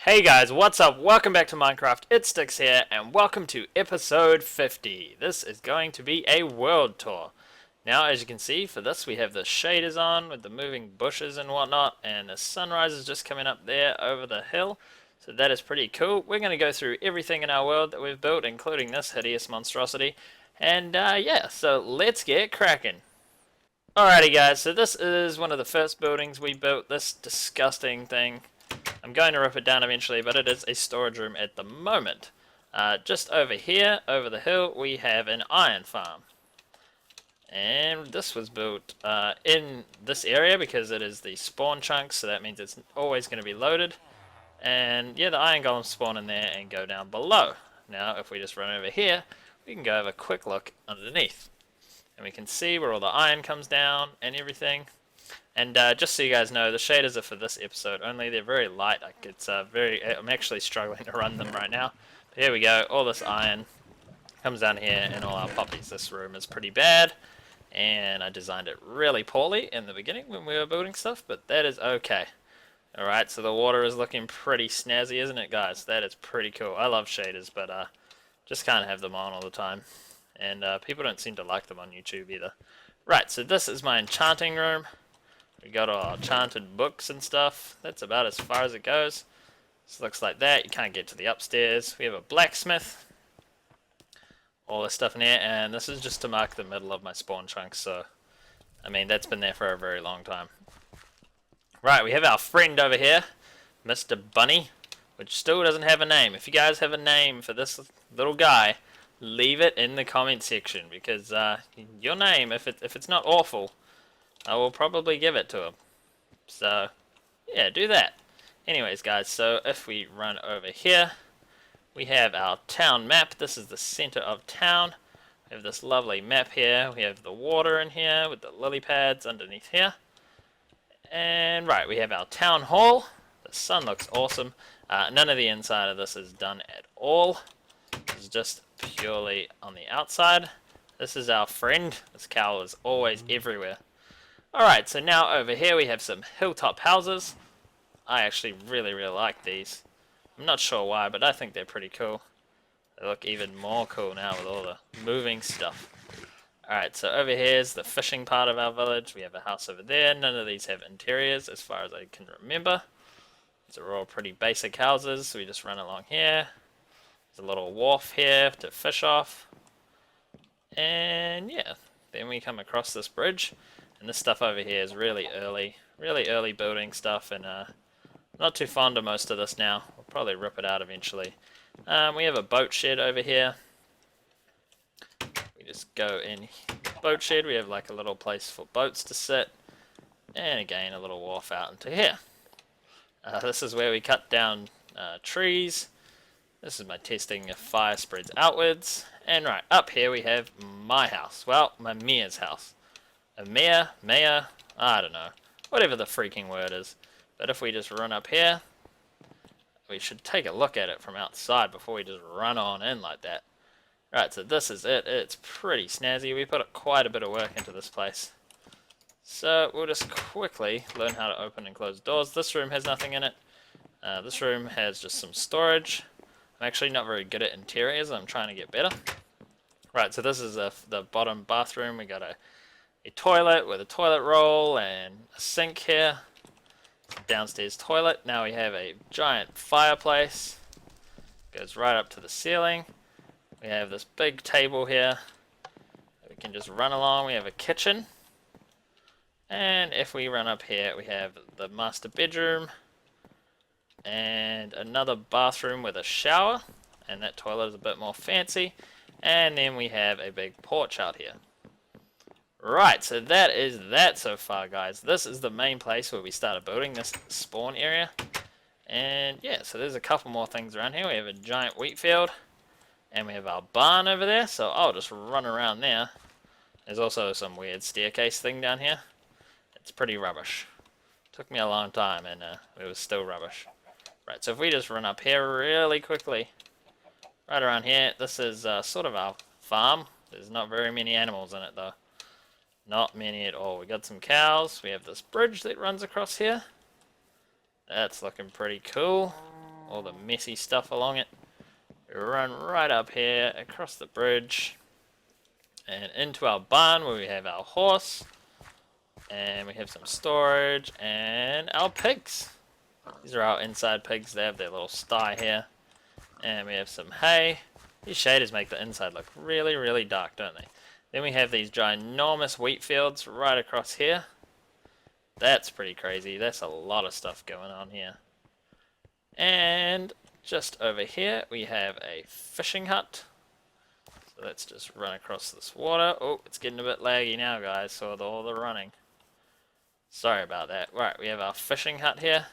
Hey guys, what's up? Welcome back to Minecraft. It's Stickz here, and welcome to episode 50. This is going to be a world tour. Now, as you can see, for this we have the shaders on with the moving bushes and whatnot, and the sunrise is just coming up there over the hill. So that is pretty cool. We're going to go through everything in our world that we've built, including this hideous monstrosity. And yeah, so let's get cracking. Alrighty guys, so this is one of the first buildings we built, this disgusting thing. I'm going to rip it down eventually, but it is a storage room at the moment. Just over here, over the hill, we have an iron farm. And this was built in this area because it is the spawn chunk, so that means it's always going to be loaded. And yeah, the iron golems spawn in there and go down below. Now, if we just run over here, we can go have a quick look underneath. And we can see where all the iron comes down and everything. And just so you guys know, the shaders are for this episode only. They're very light. Like it's I'm actually struggling to run them right now. But here we go. All this iron comes down here, and all our poppies. This room is pretty bad, and I designed it really poorly in the beginning when we were building stuff. But that is okay. All right. So the water is looking pretty snazzy, isn't it, guys? That is pretty cool. I love shaders, but just can't have them on all the time. And people don't seem to like them on YouTube either. Right. So this is my enchanting room. We got our enchanted books and stuff. That's about as far as it goes. This looks like that. You can't get to the upstairs. We have a blacksmith. All this stuff in here. And this is just to mark the middle of my spawn chunk. So, I mean, that's been there for a very long time. Right, we have our friend over here. Mr. Bunny. Which still doesn't have a name. If you guys have a name for this little guy, leave it in the comment section. Because your name, if it's not awful, I will probably give it to him. So, yeah, do that. Anyways, guys, so if we run over here, we have our town map. This is the center of town. We have this lovely map here. We have the water in here with the lily pads underneath here. And, right, we have our town hall. The sun looks awesome. None of the inside of this is done at all. This is just purely on the outside. This is our friend. This cow is always everywhere. Alright, so now over here we have some Hilltop Houses. I actually really like these. I'm not sure why, but I think they're pretty cool. They look even more cool now with all the moving stuff. Alright, so over here is the fishing part of our village. We have a house over there. None of these have interiors as far as I can remember. These are all pretty basic houses. So we just run along here. There's a little wharf here to fish off. And yeah, then we come across this bridge. And this stuff over here is really early building stuff, and not too fond of most of this now. We'll probably rip it out eventually. We have a boat shed over here. We just go in the boat shed. We have like a little place for boats to sit, and again a little wharf out into here. This is where we cut down trees. This is my testing if fire spreads outwards. And right up here we have my house. Well, my mayor's house. A mayor, I don't know, whatever the freaking word is. But if we just run up here, we should take a look at it from outside before we just run on in like that. Right, so this is it. It's pretty snazzy. We put quite a bit of work into this place. So we'll just quickly learn how to open and close doors. This room has nothing in it. This room has just some storage. I'm actually not very good at interiors. I'm trying to get better. Right, so this is the bottom bathroom. We got a toilet with a toilet roll and a sink here. Downstairs toilet. Now we have a giant fireplace. Goes right up to the ceiling. We have this big table here. We can just run along. We have a kitchen. And if we run up here, we have the master bedroom. And another bathroom with a shower. And that toilet is a bit more fancy. And then we have a big porch out here. Right, so that is that so far, guys. This is the main place where we started building this spawn area. And yeah, so there's a couple more things around here. We have a giant wheat field. And we have our barn over there, so I'll just run around there. There's also some weird staircase thing down here. It's pretty rubbish. Took me a long time, and it was still rubbish. Right, so if we just run up here really quickly. Right around here, this is sort of our farm. There's not very many animals in it, though. Not many at all. We got some cows. We have this bridge that runs across here. That's looking pretty cool. all the messy stuff along it. We run right up here, across the bridge, and into our barn where we have our horse, and we have some storage, and our pigs. These are our inside pigs. They have their little sty here, and we have some hay. These shaders make the inside look really, really dark, don't they? Then we have these ginormous wheat fields right across here. That's pretty crazy. That's a lot of stuff going on here. And just over here we have a fishing hut. So let's just run across this water. Oh, it's getting a bit laggy now, guys, so all the running. Sorry about that. Right, we have our fishing hut here.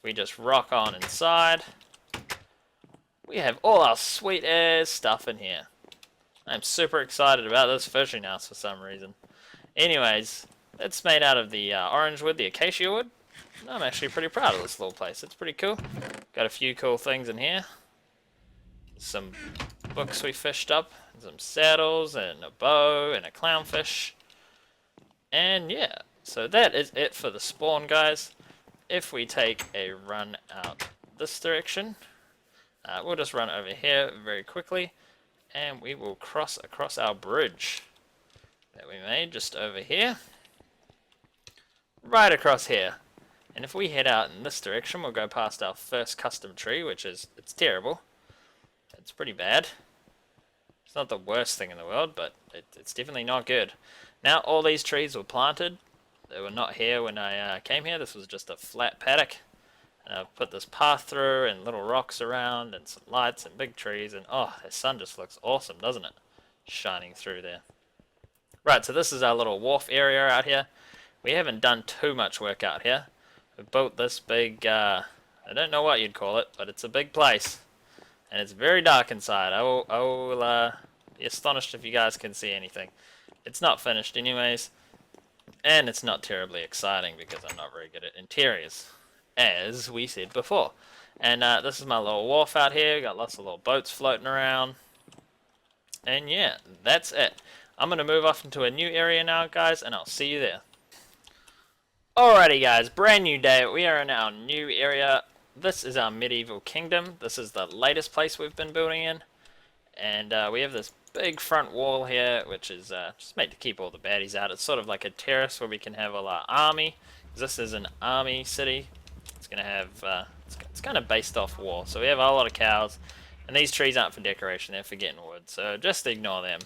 We just rock on inside. We have all our sweet ass stuff in here. I'm super excited about this fishing house for some reason. Anyways, it's made out of the orange wood, the acacia wood. I'm actually pretty proud of this little place. It's pretty cool. Got a few cool things in here. Some books we fished up, some saddles, and a bow, and a clownfish. And yeah, so that is it for the spawn, guys. If we take a run out this direction, we'll just run over here very quickly, and we will cross across our bridge that we made just over here. Right across here. And if we head out in this direction, we'll go past our first custom tree, which is, it's terrible. It's pretty bad. It's not the worst thing in the world, but it's definitely not good. Now, all these trees were planted. They were not here when I came here. This was just a flat paddock. And I've put this path through and little rocks around and some lights and big trees. And oh, the sun just looks awesome, doesn't it? Shining through there. Right, so this is our little wharf area out here. We haven't done too much work out here. We've built this big, I don't know what you'd call it, but it's a big place. And it's very dark inside. I will be astonished if you guys can see anything. It's not finished anyways. And it's not terribly exciting because I'm not very good at interiors, as we said before. And this is my little wharf out here. Got lots of little boats floating around. And yeah, that's it. I'm going to move off into a new area now, guys, and I'll see you there. Alrighty guys, brand new day. We are in our new area. This is our medieval kingdom. This is the latest place we've been building in. And we have this big front wall here, which is just made to keep all the baddies out. It's sort of like a terrace where we can have all our army. This is an army city. It's going to have, it's kind of based off war. So we have a lot of cows. And these trees aren't for decoration, they're for getting wood. So just ignore them.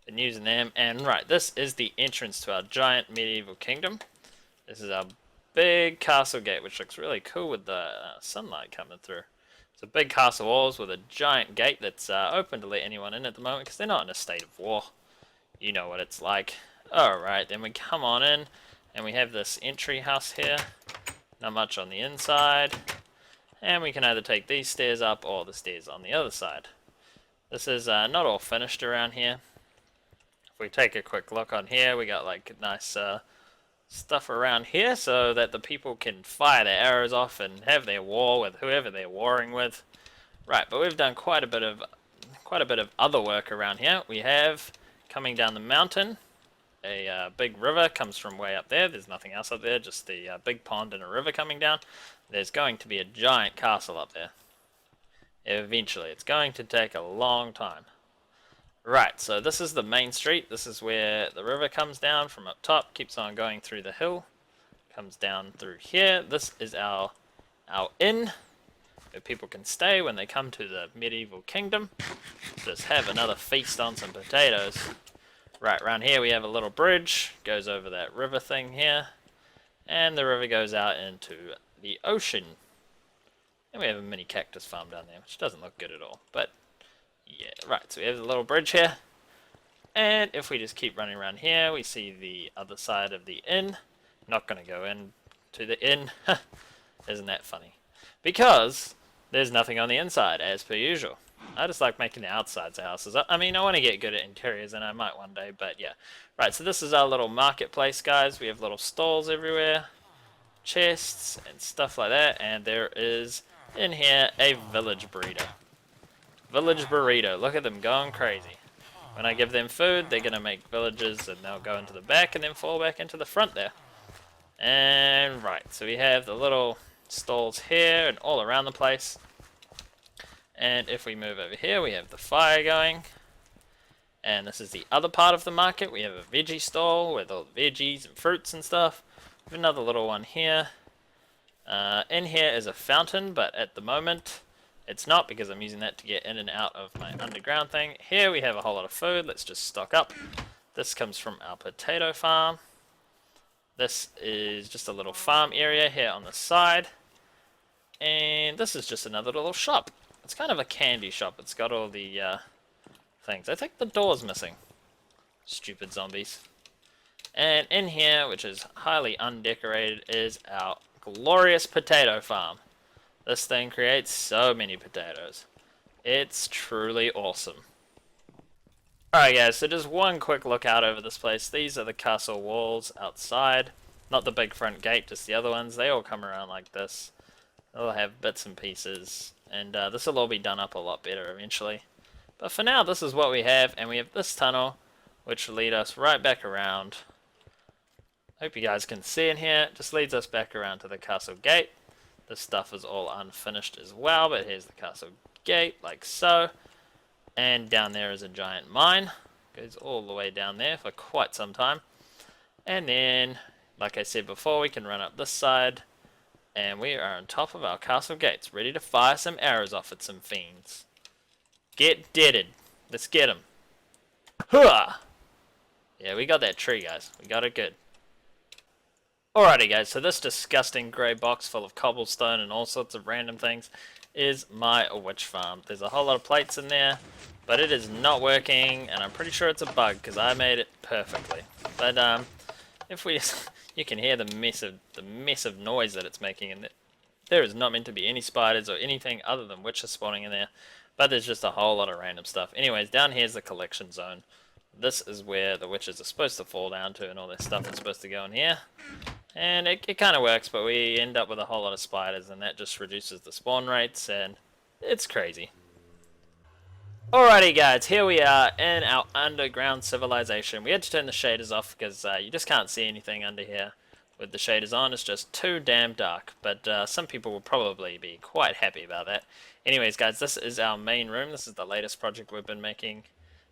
Been using them. And right, this is the entrance to our giant medieval kingdom. This is our big castle gate, which looks really cool with the sunlight coming through. It's a big castle walls with a giant gate that's open to let anyone in at the moment because they're not in a state of war. You know what it's like. Alright, then we come on in and we have this entry house here. Not much on the inside. And we can either take these stairs up or the stairs on the other side. This is not all finished around here. If we take a quick look on here, we got like nice stuff around here so that the people can fire their arrows off and have their war with whoever they're warring with. Right, but we've done quite a bit of other work around here. We have coming down the mountain, a big river comes from way up there. There's nothing else up there, just the big pond and a river coming down. There's going to be a giant castle up there. Eventually, it's going to take a long time. Right, so this is the main street. This is where the river comes down from up top, keeps on going through the hill, comes down through here. This is our inn, where people can stay when they come to the medieval kingdom. Just have another feast on some potatoes. Right, around here we have a little bridge, goes over that river thing here, and the river goes out into the ocean. And we have a mini cactus farm down there, which doesn't look good at all, but yeah, right, so we have a little bridge here, and if we just keep running around here, we see the other side of the inn. Not going to go in to the inn. Isn't that funny? Because there's nothing on the inside, as per usual. I just like making the outsides of houses. I mean, I want to get good at interiors, and I might one day, but yeah. Right, so this is our little marketplace, guys. We have little stalls everywhere, chests, and stuff like that, and there is, in here, a village breeder. Village burrito. Look at them going crazy. When I give them food, they're going to make villages and they'll go into the back and then fall back into the front there. And right, so we have the little stalls here and all around the place. And if we move over here, we have the fire going. And this is the other part of the market. We have a veggie stall with all the veggies and fruits and stuff. We have another little one here. In here is a fountain, but at the moment it's not, because I'm using that to get in and out of my underground thing. Here we have a whole lot of food. Let's just stock up. This comes from our potato farm. This is just a little farm area here on the side. And this is just another little shop. It's kind of a candy shop. It's got all the things. I think the door's missing. Stupid zombies. And in here, which is highly undecorated, is our glorious potato farm. This thing creates so many potatoes. It's truly awesome. Alright guys, so just one quick look out over this place. These are the castle walls outside. Not the big front gate, just the other ones. They all come around like this. They'll have bits and pieces. And this will all be done up a lot better eventually. But for now, this is what we have. And we have this tunnel, which will lead us right back around. Hope you guys can see in here. It just leads us back around to the castle gate. This stuff is all unfinished as well, but here's the castle gate, like so. And down there is a giant mine. Goes all the way down there for quite some time. And then, like I said before, we can run up this side. And we are on top of our castle gates, ready to fire some arrows off at some fiends. Get deaded. Let's get them. Hooah! Yeah, we got that tree, guys. We got it good. Alrighty guys, so this disgusting grey box full of cobblestone and all sorts of random things is my witch farm. There's a whole lot of plates in there, but it is not working, and I'm pretty sure it's a bug because I made it perfectly. But if we just, you can hear the mess of noise that it's making, and there is not meant to be any spiders or anything other than witches spawning in there, but there's just a whole lot of random stuff. Anyways, down here's the collection zone. This is where the witches are supposed to fall down to, and all their stuff is supposed to go in here. And it kind of works, but we end up with a whole lot of spiders, and that just reduces the spawn rates, and it's crazy. Alrighty guys, here we are in our underground civilization. We had to turn the shaders off because you just can't see anything under here. With the shaders on, it's just too damn dark, but some people will probably be quite happy about that. Anyways guys, this is our main room. This is the latest project we've been making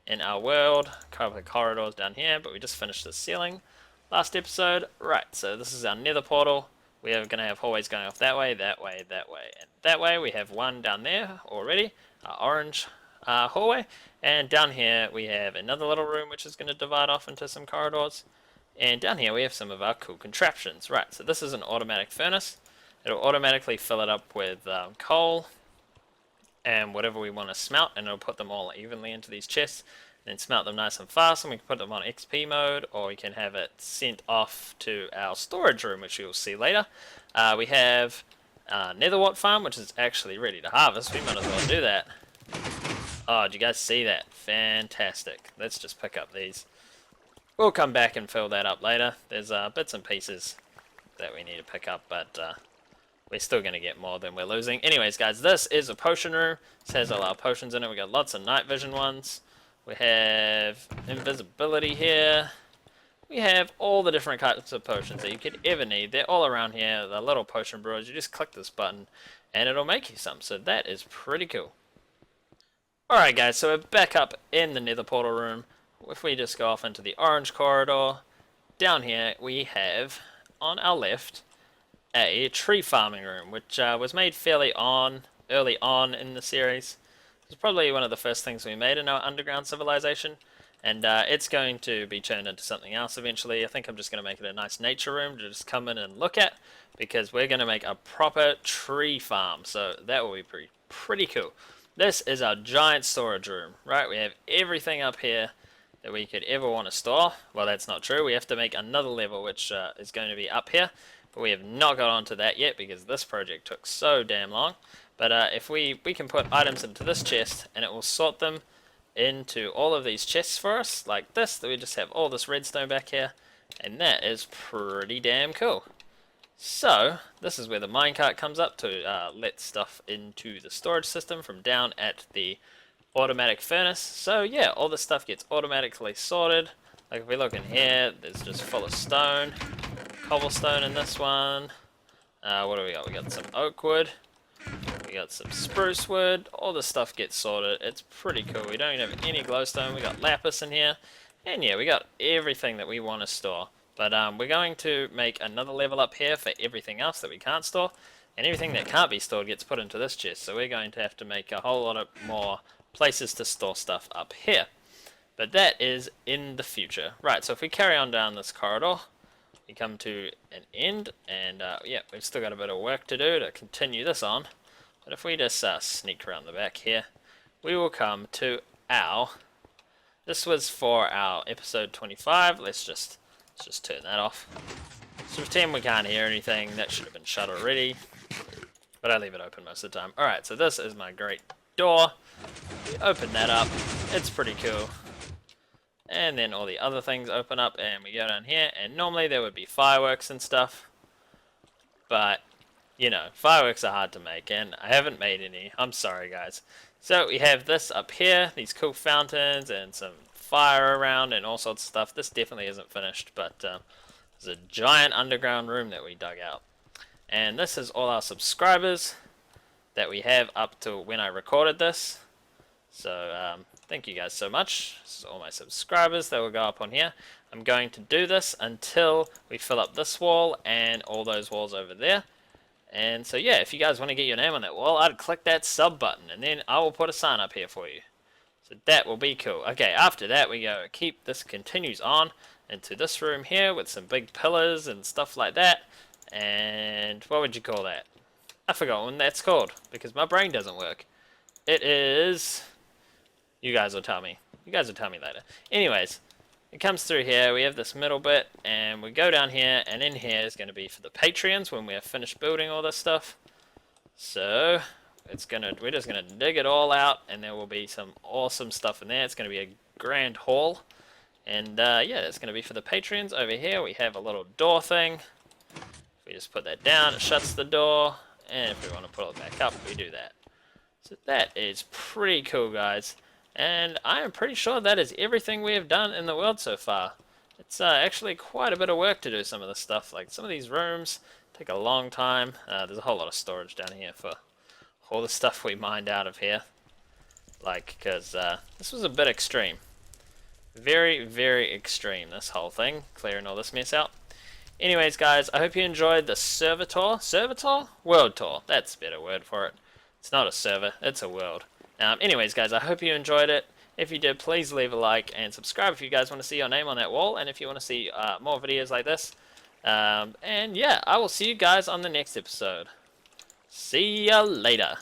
in our world. Couple of corridors down here, but we just finished the ceiling last episode. Right, so this is our Nether Portal. We are going to have hallways going off that way, that way, that way, and that way. We have one down there already, our orange hallway. And down here we have another little room which is going to divide off into some corridors. And down here we have some of our cool contraptions. Right, so this is an automatic furnace. It'll automatically fill it up with coal and whatever we want to smelt, and it'll put them all evenly into these chests. Then smelt them nice and fast, and we can put them on XP mode, or we can have it sent off to our storage room, which you'll see later. We have Netherwort farm, which is actually ready to harvest. We might as well do that. Oh, did you guys see that? Fantastic. Let's just pick up these. We'll come back and fill that up later. There's bits and pieces that we need to pick up, but we're still going to get more than we're losing. Anyways, guys, this is a potion room. It has all our potions in it. We got lots of night vision ones. We have invisibility here. We have all the different types of potions that you could ever need. They're all around here. The little potion brewers. You just click this button and it'll make you some. So that is pretty cool. Alright guys, so we're back up in the Nether Portal room. If we just go off into the orange corridor, down here we have, on our left, a tree farming room, which was made fairly early on in the series. It's probably one of the first things we made in our underground civilization, and it's going to be turned into something else eventually. I think I'm just going to make it a nice nature room to just come in and look at, because we're going to make a proper tree farm, so that will be pretty cool. This is our giant storage room, right? We have everything up here that we could ever want to store. Well, that's not true. We have to make another level, which is going to be up here, but we have not got onto that yet because this project took so damn long. But if we can put items into this chest, and it will sort them into all of these chests for us, like this, that we just have all this redstone back here, and that is pretty damn cool. So, this is where the minecart comes up to let stuff into the storage system from down at the automatic furnace. So yeah, all this stuff gets automatically sorted. Like if we look in here, there's just full of stone, cobblestone in this one, What do we got? We got some oak wood. We got some spruce wood. All this stuff gets sorted. It's pretty cool. We don't even have any glowstone. We got lapis in here. And yeah, we got everything that we want to store. But we're going to make another level up here for everything else that we can't store. And everything that can't be stored gets put into this chest. So we're going to have to make a whole lot of more places to store stuff up here. But that is in the future. Right, so if we carry on down this corridor, we come to an end. And yeah, we've still got a bit of work to do to continue this on. But if we just sneak around the back here, we will come to our... This was for our episode 25. Let's just turn that off. So pretend we can't hear anything. That should have been shut already. But I leave it open most of the time. Alright, so this is my great door. We open that up. It's pretty cool. And then all the other things open up and we go down here. And normally there would be fireworks and stuff. But, you know, fireworks are hard to make. And I haven't made any. I'm sorry, guys. So we have this up here. These cool fountains and some fire around and all sorts of stuff. This definitely isn't finished. But there's a giant underground room that we dug out. And this is all our subscribers that we have up to when I recorded this. So thank you guys so much. This is all my subscribers that will go up on here. I'm going to do this until we fill up this wall and all those walls over there. And so yeah, if you guys want to get your name on that wall, I'd click that sub button and then I will put a sign up here for you. So that will be cool. Okay, after that we go keep this continues on into this room here with some big pillars and stuff like that. And what would you call that? I forgot what that's called because my brain doesn't work. It is... You guys will tell me. You guys will tell me later. Anyways, it comes through here. We have this middle bit and we go down here and in here is going to be for the Patreons when we're finished building all this stuff. So we're just going to dig it all out and there will be some awesome stuff in there. It's going to be a grand hall. And yeah, it's going to be for the Patreons. Over here we have a little door thing. We just put that down, it shuts the door, and if we want to pull it back up, we do that. So that is pretty cool, guys. And I am pretty sure that is everything we have done in the world so far. It's actually quite a bit of work to do some of this stuff. Like some of these rooms take a long time. There's a whole lot of storage down here for all the stuff we mined out of here. Like, because this was a bit extreme. Very, very extreme, this whole thing. Clearing all this mess out. Anyways, guys, I hope you enjoyed the server tour. Server tour? World tour. That's a better word for it. It's not a server, it's a world. Anyways, guys, I hope you enjoyed it. If you did, please leave a like and subscribe if you guys want to see your name on that wall. And if you want to see more videos like this. And yeah, I will see you guys on the next episode. See ya later.